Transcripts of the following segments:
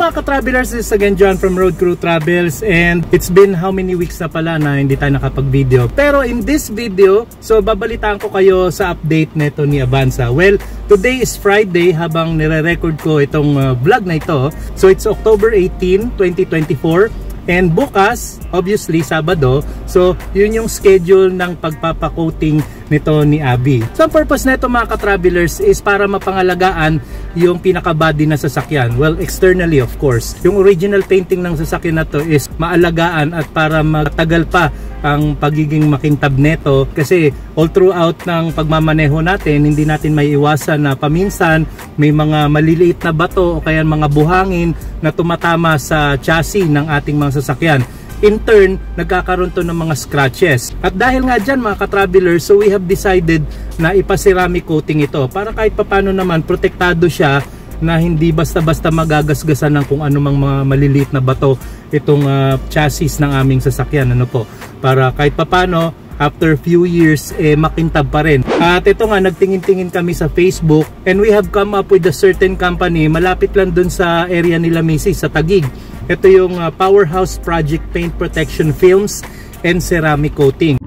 mga ka-travelers, this is again John from Road Crew Travels, and it's been how many weeks na pala na hindi tayo nakapag-video. Pero in this video, so babalitaan ko kayo sa update nito ni Avanza. Well, today is Friday habang nire-record ko itong vlog na ito. So it's October 18, 2024. And bukas, obviously, Sabado. So, yun yung schedule ng pagpapakoating nito ni Abby. So, ang purpose na ito mga ka-travelers is para mapangalagaan yung pinaka-body na sasakyan. Well, externally of course. Yung original painting ng sasakyan na to is maalagaan at para matagal pa ang pagiging makintab neto, kasi all throughout ng pagmamaneho natin, hindi natin may iwasan na paminsan may mga maliliit na bato o kaya mga buhangin na tumatama sa chassis ng ating mga sasakyan. In turn, nagkakaroon to ng mga scratches. At dahil nga dyan mga ka-travelers, so we have decided na ipa-ceramic coating ito para kahit papano naman protektado siya, na hindi basta-basta magagasgasan ng kung anumang mga maliliit na bato itong chassis ng aming sasakyan, ano po, para kahit papano after few years makintab pa rin. At ito nga, nagtingin-tingin kami sa Facebook and we have come up with a certain company malapit lang dun sa area nila Macy's sa Taguig. Ito yung Powerhouse Project Paint Protection Films and Ceramic Coating.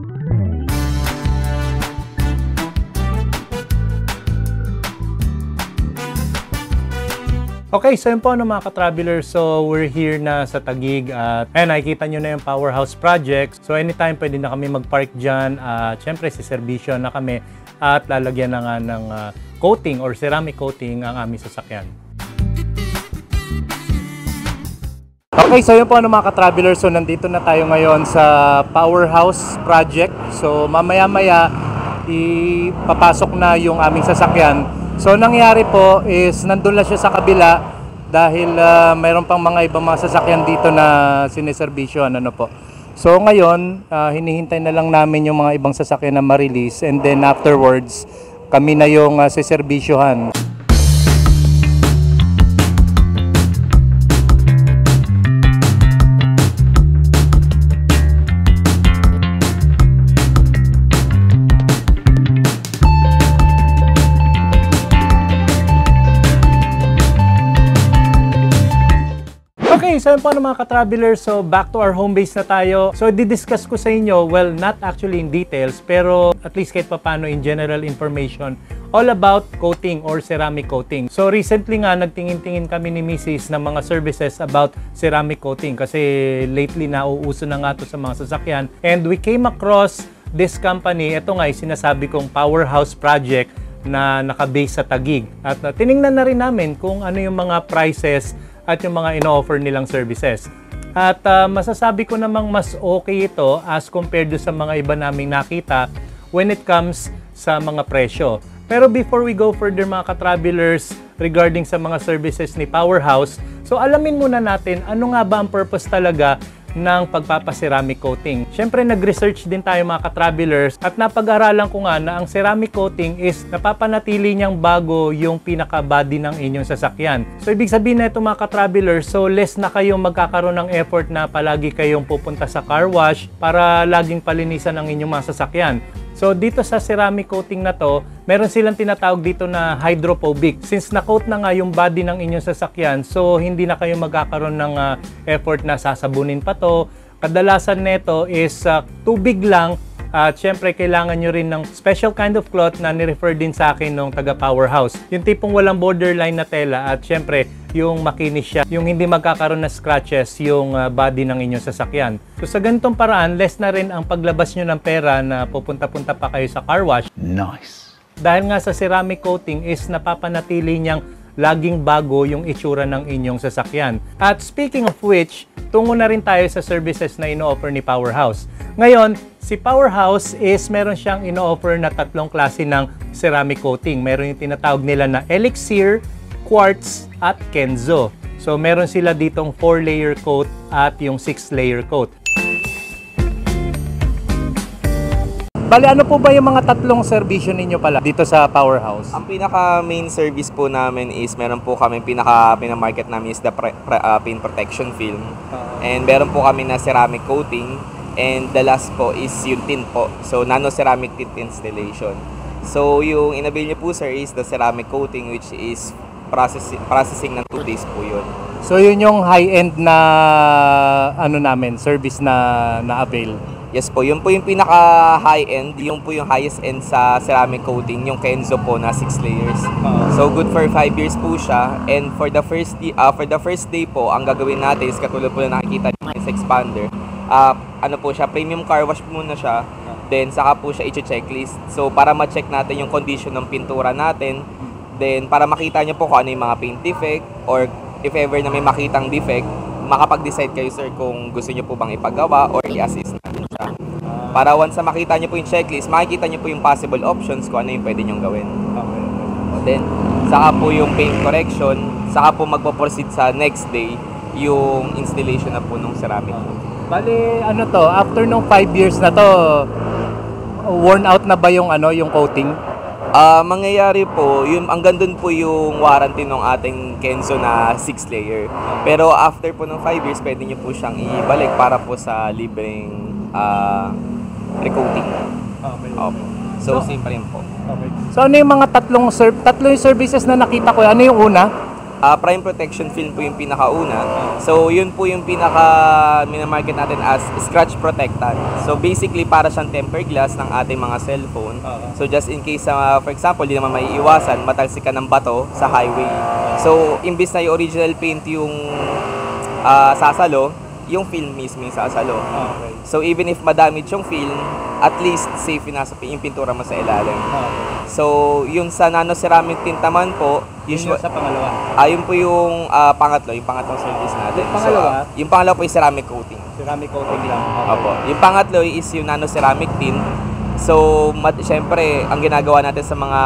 Okay, so yun po mga ka-travelers, so we're here na sa Taguig at nakikita nyo na yung Powerhouse Project. So anytime pwede na kami mag-park dyan at syempre si servisyo na kami at lalagyan na nga ng coating or ceramic coating ang aming sasakyan. Okay, so yun po mga ka-travelers, so nandito na tayo ngayon sa Powerhouse Project. So mamaya-maya ipapasok na yung aming sasakyan. So nangyari po is nandun lang siya sa kabila dahil mayroon pang mga ibang mga sasakyan dito na sineserbisyoan, ano po. So ngayon, hinihintay na lang namin yung mga ibang sasakyan na ma-release and then afterwards kami na yung siserbisyohan. Okay, so yun po mga ka-travelers, so back to our home base na tayo. So di-discuss ko sa inyo, well, not actually in details, pero at least kahit papano in general information all about coating or ceramic coating. So recently nga, nagtingin-tingin kami ni Mrs. ng mga services about ceramic coating kasi lately na uuso na nga to sa mga sasakyan. And we came across this company, ito nga sinasabi kong Powerhouse Project na naka-base sa Taguig. At tiningnan na rin namin kung ano yung mga prices at yung mga ino-offer nilang services. At masasabi ko namang mas okay ito as compared sa mga iba naming nakita when it comes sa mga presyo. Pero before we go further mga ka-travelers regarding sa mga services ni Powerhouse, so alamin muna natin ano nga ba ang purpose talaga ng pagpapaceramic coating. Siyempre nag-research din tayo mga ka-travelers at napag-aralan ko nga na ang ceramic coating is napapanatili niyang bago yung pinaka-body ng inyong sasakyan. So ibig sabihin na ito mga ka-travelers, so less na kayong magkakaroon ng effort na palagi kayong pupunta sa car wash para laging palinisan ang inyong mga sasakyan. So dito sa ceramic coating na to, meron silang tinatawag dito na hydrophobic. Since na-coat na nga yung body ng inyong sasakyan, so hindi na kayo magkakaroon ng effort na sasabunin pa to. Kadalasan nito is tubig lang at syempre kailangan nyo rin ng special kind of cloth na ni-refer din sa akin nung taga Powerhouse. Yung tipong walang borderline na tela at syempre yung makinis siya, yung hindi magkakaroon na scratches yung body ng inyong sasakyan. So sa ganitong paraan, less na rin ang paglabas nyo ng pera na pupunta-punta pa kayo sa car wash. Nice! Dahil nga sa ceramic coating is napapanatili niyang laging bago yung itsura ng inyong sasakyan. At speaking of which, tungo na rin tayo sa services na ino-offer ni Powerhouse. Ngayon, si Powerhouse is meron siyang ino-offer na tatlong klase ng ceramic coating. Meron yung tinatawag nila na Elixir, Quartz, at Kenzo. So meron sila ditong 4-layer coat at yung 6-layer coat. Bali, ano po ba yung mga tatlong serbisyo ninyo pala dito sa Powerhouse? Ang pinaka main service po namin is meron po kami pinamarket namin is the paint protection film. And meron po kami na ceramic coating. And the last po is yung tint po. So nano ceramic tint installation. So yung inabil niyo po sir is the ceramic coating which is processing ng 2 days po yun. So yun yung high-end na ano namin, service na avail. Yes po, yun po yung pinaka high-end, yung po yung highest end sa ceramic coating, yung Kenzo po na 6 layers. So good for 5 years po siya, and for the first day po, ang gagawin natin is katulad po na nakikita niyo sa expander. Ano po siya, premium car wash muna siya, then saka po siya i-checklist. So para ma-check natin yung condition ng pintura natin, then para makita niyo po kung ano yung mga paint defect, or if ever na may makitang defect, makapag-decide kayo sir kung gusto niyo po bang ipagawa or i-assist natin siya. Para once na makita niyo po yung checklist, makikita niyo po yung possible options kung ano yung pwede niyong gawin. Then, saka po yung paint correction, saka po magpo-proceed sa next day yung installation na po ng ceramic. Bali, ano to, after nung 5 years na to, worn out na ba yung yung coating? Mangyayari po, yung hanggang dun po yung warranty ng ating Kenzo na 6 layer. Pero after po ng 5 years, pwede nyo po siyang ibalik para po sa libreng recoating. So same pa rin po. So ano yung mga tatlong services na nakita ko? Ano yung una? Prime protection film po yung pinakauna. So yun po yung minamarket natin as scratch protectant. So basically para siyang tempered glass ng ating mga cellphone. So just in case for example, di naman maiiwasan, matalsik ka ng bato sa highway. So imbis na yung original paint yung sasalo, yung film mismo yung sasalo. So even if madamage yung film, at least safe yung pintura mo sa ilalim. So yung sa nano ceramic tint naman po, Yun sa pangalawa. Yun po yung pangatlong service natin. Yung pangalawa? So, yung pangalawa po yung ceramic coating. Ceramic coating lang. Opo. Yung pangatlo is yung nano ceramic tint. So, syempre, ang ginagawa natin sa mga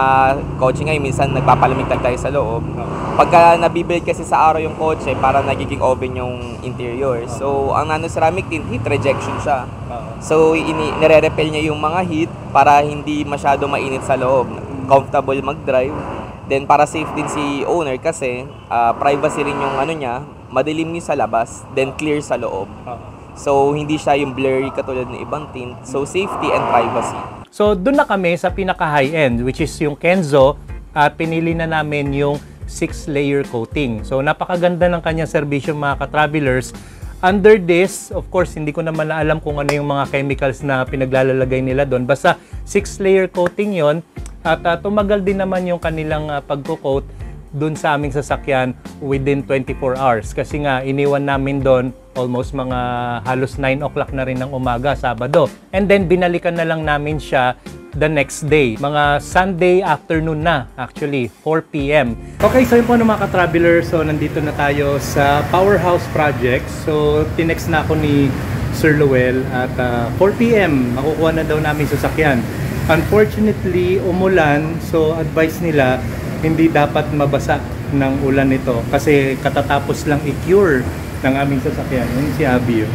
kotse ngayon, minsan nagpapalamig tayo sa loob. Pagka nabibuild kasi sa araw yung kotse, para nagiging oven yung interior. So, ang nano ceramic tint, heat rejection siya. So, nire-repel niya yung mga heat para hindi masyado mainit sa loob. Comfortable mag-drive. Then para safe din si owner kasi privacy rin yung niya, madilim niya sa labas, then clear sa loob. So hindi siya yung blurry katulad ng ibang tint. So safety and privacy. So doon na kami sa pinaka high-end, which is yung Kenzo, at pinili na namin yung 6-layer coating. So napakaganda ng kanyang serbisyo mga ka-travelers. Under this, of course, hindi ko naman alam kung ano yung mga chemicals na pinaglalagay nila doon. Basta 6-layer coating yon. At tumagal din naman yung kanilang pagko-coat dun sa aming sasakyan within 24 hours. Kasi nga, iniwan namin doon almost mga halos 9 o'clock na rin ng umaga, Sabado. And then, binalikan na lang namin siya the next day. Mga Sunday afternoon na, actually, 4 p.m. Okay, so yun po mga ka-traveler. So, nandito na tayo sa Powerhouse Project. So, tinext na ako ni Sir Luel at 4 p.m. makukuha na daw namin sasakyan. Unfortunately, umulan, so advice nila hindi dapat mabasa ng ulan ito kasi katatapos lang i-cure ng aming sasakyan. Yun si Abby.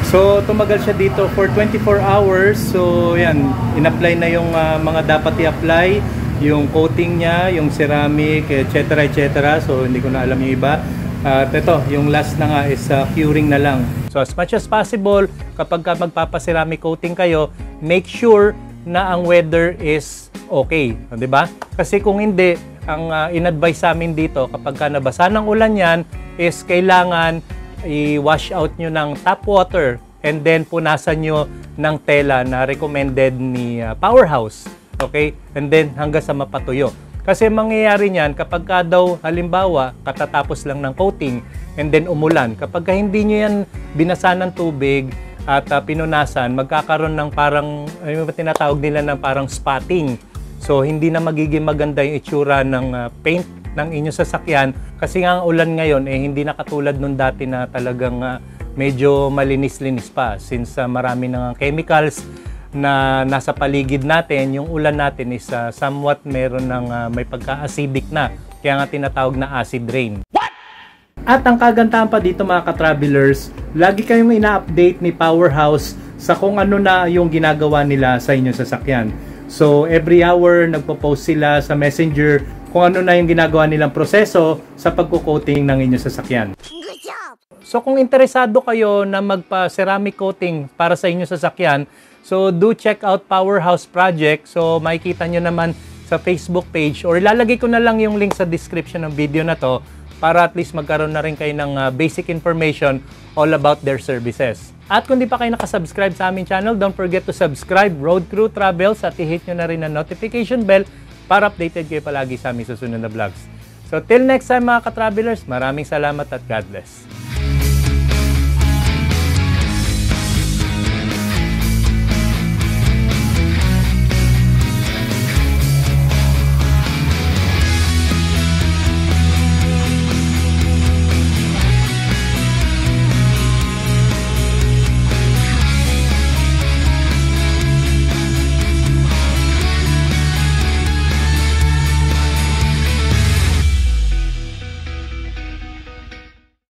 So tumagal siya dito for 24 hours. So yan, in-apply na yung mga dapat i-apply, yung coating niya, yung ceramic, etc. etc. So hindi ko na alam yung iba. At ito, yung last na nga is curing na lang. So as much as possible, kapag magpapaceramic coating kayo, make sure na ang weather is okay, di ba? Kasi kung hindi, ang in-advise sa amin dito, kapag nabasa ng ulan yan, is kailangan i-wash out nyo ng tap water and then punasan nyo ng tela na recommended ni Powerhouse. Okay? And then hanggang sa mapatuyo. Kasi mangyayari niyan kapag daw halimbawa katatapos lang ng coating and then umulan, kapag hindi nyo yan binasa ng tubig at pinunasan, magkakaroon ng parang, ano ba tinatawag nila ng parang spotting. So, hindi na magiging maganda yung itsura ng paint ng inyong sasakyan. Kasi nga ang ulan ngayon, hindi na katulad nung dati na talagang medyo malinis-linis pa. Since marami ng chemicals na nasa paligid natin, yung ulan natin is somewhat meron ng may pagka-acidic na. Kaya nga tinatawag na acid rain. At ang kagandahan pa dito mga ka-travelers, lagi kayong ina-update ni Powerhouse sa kung ano na yung ginagawa nila sa inyong sasakyan. So every hour nagpo-post sila sa Messenger kung ano na yung ginagawa nilang proseso sa pagko-coating ng inyong sasakyan. Good job! So kung interesado kayo na magpa-ceramic coating para sa inyong sasakyan, so do check out Powerhouse Project. So makikita nyo naman sa Facebook page, or ilalagay ko na lang yung link sa description ng video na to para at least magkaroon na rin kayo ng basic information all about their services. At kung di pa kayo nakasubscribe sa aming channel, don't forget to subscribe Road Crew Travels at i-hit nyo na rin ang notification bell para updated kayo palagi sa aming susunod na vlogs. So till next time mga ka-travelers, maraming salamat at God bless.